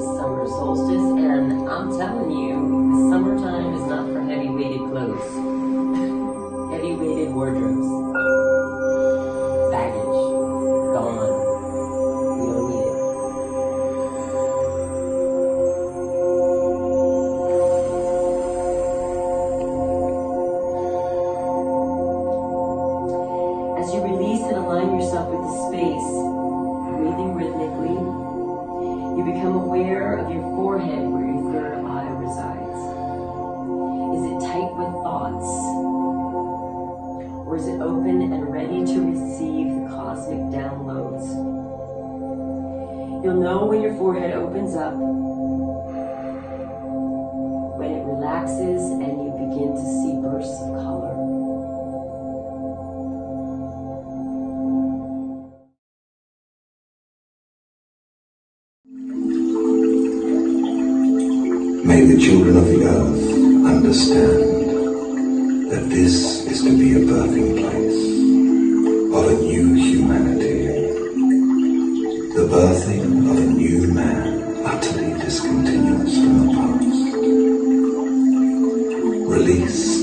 Summer Solstice, and I'm telling you, the summertime is not for heavy-weighted clothes. Heavy-weighted wardrobes. Baggage. Gone. We don't need it. As you release and align yourself with the space, breathing rhythmically, you become aware of your forehead where your third eye resides. Is it tight with thoughts? Or is it open and ready to receive the cosmic downloads? You'll know when your forehead opens up, when it relaxes and you begin to see bursts of color. May the children of the earth understand that this is to be a birthing place of a new humanity, the birthing of a new man utterly discontinuous from the past. Release